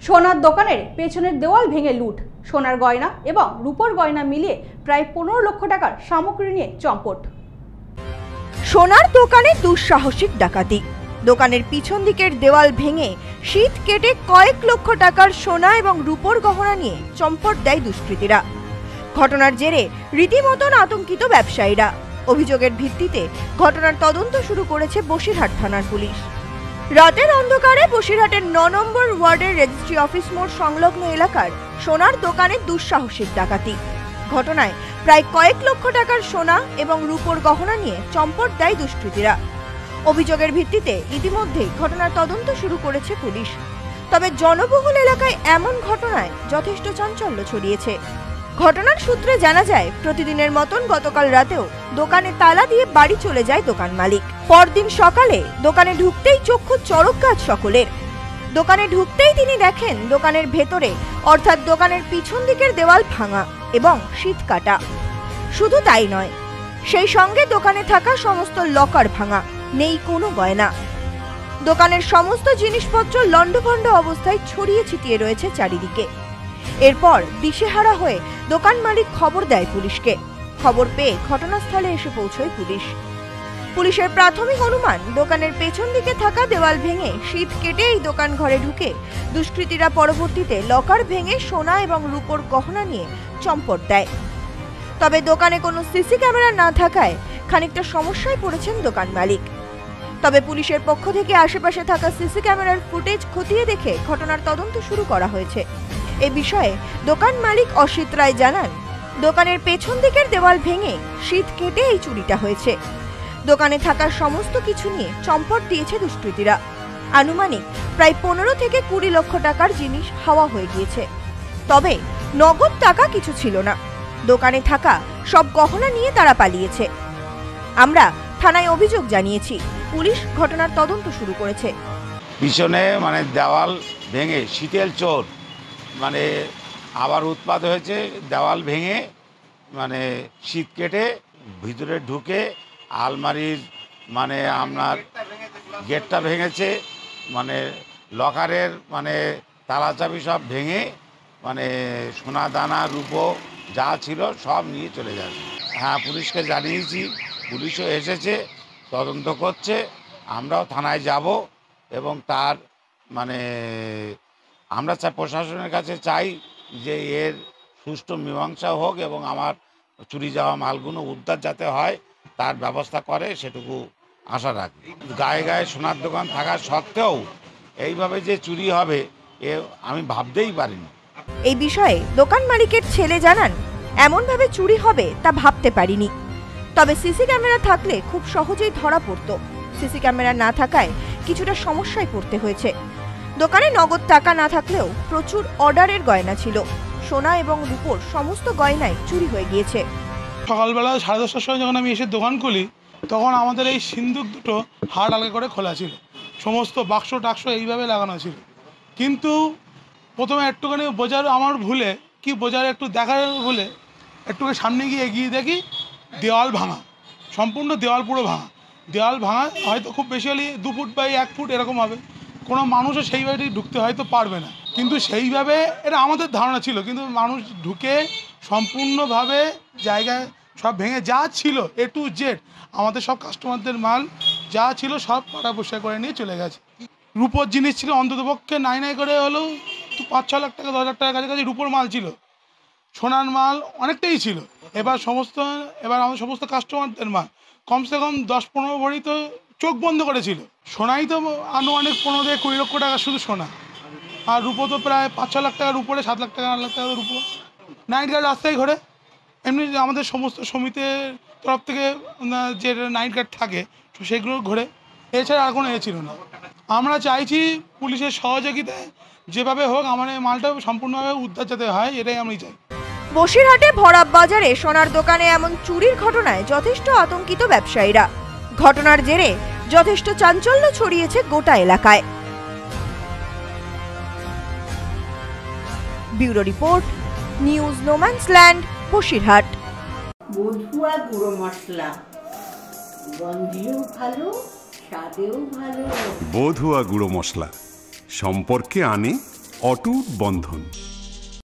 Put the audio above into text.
সোনার দোকানের পেছনের দেওয়াল ভেঙে লুট, সোনার গয়না এবং রূপোর গয়না মিলিয়ে প্রায় 15 লক্ষ টাকার সামগ্রী নিয়ে চম্পট। সোনার দোকানে দুঃসাহসিক ডাকাতি। দোকানের পিছন দিকের দেওয়াল ভেঙে শীত কেটে কয়েক লক্ষ টাকার সোনা এবং রূপোর গহনা নিয়ে চম্পট দেয় দুষ্কৃতীরা। ঘটনার জেরে রীতিমতন আতঙ্কিত ব্যবসায়ীরা। অভিযোগের ভিত্তিতে ঘটনার তদন্ত শুরু করেছে বসিরহাট থানার পুলিশ। রাতের অন্ধকারে বসিরহাটের 9 নম্বর ওয়ার্ডের রেজিস্ট্রি অফিস মোড় সংলগ্ন এলাকার সোনার দোকানে দুঃসাহসিক ডাকাতি। ঘটনায় প্রায় কয়েক লক্ষ টাকার সোনা এবং রূপোর গহনা নিয়ে চম্পট দেয় দুষ্কৃতীরা। অভিযোগের ভিত্তিতে ইতিমধ্যেই ঘটনার তদন্ত শুরু করেছে পুলিশ। তবে জনবহুল এলাকায় এমন ঘটনায় যথেষ্ট চাঞ্চল্য ছড়িয়েছে। ঘটনার সূত্রে জানা যায়, প্রতিদিনের মতন গতকাল রাতেও দোকানে তালা দিয়ে বাড়ি চলে যায় দোকান মালিক। পরদিন সকালে দোকানে ঢুকতেই চক্ষু চড়ক গাছ সকলের। দোকানে ঢুকতেই তিনি দেখেন দোকানের ভেতরে অর্থাৎ দোকানের পিছন দিকের দেওয়াল ভাঙা এবং শীত কাটা। শুধু তাই নয়, সেই সঙ্গে দোকানে থাকা সমস্ত লকার ভাঙা, নেই কোনো গয়না। দোকানের সমস্ত জিনিসপত্র লণ্ডভণ্ড অবস্থায় ছড়িয়ে ছিটিয়ে রয়েছে চারিদিকে। এরপর দিশেহারা হয়ে দোকান মালিক খবর দেয় পুলিশকে। খবর পেয়ে ঘটনাস্থলে এসে পৌঁছয় পুলিশ। পুলিশের প্রাথমিক অনুমান, দোকানের পেছন দিকে থাকা দেওয়াল ভেঙে শীত কেটে এই দোকান ঘরে ঢুকে দুষ্কৃতীরা পরবর্তীতে লকার ভেঙে সোনা এবং রূপোর গহনা নিয়ে চম্পট দেয়। তবে দোকানে কোনো সিসি ক্যামেরা না থাকায় খানিকটা সমস্যায় পড়েছেন দোকান মালিক। তবে পুলিশের পক্ষ থেকে আশেপাশে থাকা সিসি ক্যামেরার ফুটেজ খতিয়ে দেখে ঘটনার তদন্ত শুরু করা হয়েছে। এ বিষয়ে দোকান মালিক অসিত রায় জানান, দোকানের পেছন দিকের দেওয়াল ভেঙে শীত কেটে এই চুরিটা হয়েছে। দোকানে থাকা সমস্ত কিছু নিয়ে চম্পট দিয়েছে দুষ্কৃতীরা। আনুমানিক প্রায় 15 থেকে 20 লক্ষ টাকার জিনিস হাওয়া হয়ে গিয়েছে। তবে নগদ টাকা কিছু ছিল না। দোকানে থাকা সব গহনা নিয়ে তারা পালিয়েছে। আমরা থানায় অভিযোগ জানিয়েছি। পুলিশ ঘটনার তদন্ত শুরু করেছে। পিছনে দেওয়াল ভেঙে শীতেল চোর আবার উৎপাত হয়েছে। দেওয়াল ভেঙে শীত কেটে ভিতরে ঢুকে আলমারির আপনার গেটটা ভেঙেছে, লকারের তালা চাবি সব ভেঙে সোনা দানা রূপো যা ছিল সব নিয়ে চলে যাবে। হ্যাঁ, পুলিশকে জানিয়েছি, পুলিশও এসেছে, তদন্ত করছে। আমরাও থানায় যাব এবং তার আমরা প্রশাসনের কাছে চাই যে এর সুষ্ঠু মীমাংসা হোক এবং আমার চুরি যাওয়া মালগুলো উদ্ধার যাতে হয় তার ব্যবস্থা করে, সেটুকু আশা রাখি। গায়ে গায়ে সোনার দোকান থাকা সত্ত্বেও এইভাবে যে চুরি হবে এ আমি ভাবতেই পারিনি। এই বিষয়ে দোকান মালিকের ছেলে জানান, এমনভাবে চুরি হবে তা ভাবতে পারিনি। তবে সিসি ক্যামেরা থাকলে খুব সহজেই ধরা পড়তো। সিসি ক্যামেরা না থাকায় কিছুটা সমস্যায় পড়তে হয়েছে। দোকানে নগদ টাকা না থাকলেও প্রচুর অর্ডারের গয়না ছিল। সোনা এবং রূপোর সমস্ত গয়নাই চুরি হয়ে গিয়েছে। সকালবেলা 10:30টার সময় যখন আমি এসে দোকান খুলি, তখন আমাদের এই সিন্দুক দুটো হাট আলগা করে খোলা ছিল, সমস্ত বাক্স টাক্স এইভাবে লাগানো ছিল। কিন্তু প্রথমে একটুখানি আমার ভুলে একটু দেখার ভুলে একটুখানি সামনে গিয়ে এগিয়ে দেখি দেওয়াল ভাঙা, সম্পূর্ণ দেওয়াল পুরো ভাঙা। দেওয়াল ভাঙা হয়তো খুব বেশি হলে 2 ফুট বাই 1 ফুট এরকম হবে। কোনো মানুষও সেইভাবে ঢুকতে হয়তো পারবে না, কিন্তু সেইভাবে এটা আমাদের ধারণা ছিল। কিন্তু মানুষ ঢুকে সম্পূর্ণভাবে জায়গায় সব ভেঙে যা ছিল A to Z আমাদের সব কাস্টমারদের মাল যা ছিল সব পাটা পরিষ্কার করে নিয়ে চলে গেছে। রূপোর জিনিস ছিল অন্ততপক্ষে নাই করে হলেও 5-6 লাখ টাকা 10 লাখ টাকার কাছাকাছি রূপোর মাল ছিল। সোনার মাল অনেকটাই ছিল। এবার আমাদের সমস্ত কাস্টমারদের মাল কমসে কম 10-15 ভরি তো চোখ বন্ধ করেছিল। সোনাই তো আনুমানিক 15 থেকে 20 লক্ষ টাকা শুধু সোনা, আর রূপো তো প্রায় 5-6 লাখ টাকার উপরে, 7 লাখ টাকা 8 লাখ টাকার রূপো। নাইট গার্ড রাস্তায় ঘোরে, এমনি আমাদের সমস্ত সমিতির তরফ থেকে যে নাইট গার্ড থাকে সেগুলো ঘোরে, এছাড়া আর কোনো ছিল না। আমরা চাইছি পুলিশের সহযোগিতায় যেভাবে হোক আমার এই মালটা সম্পূর্ণভাবে উদ্ধার যাতে হয়, এটাই আমি চাই। বসিরহাটে ভরাব বাজারে সোনার দোকানে এমন চুরির ঘটনায় যথেষ্ট আতঙ্কিত ব্যবসায়ীরা। ঘটনার জেরে যথেষ্ট চাঞ্চল্য ছড়িয়েছে গোটা এলাকায়। Bureau report, news no man's land, Basirhat. বধুয়া গুঁড়ো মশলা, গন্ধেও ভালো, স্বাদেও ভালো। বধুয়া গুঁড়ো মশলা সম্পর্কে আনে অটুট বন্ধন।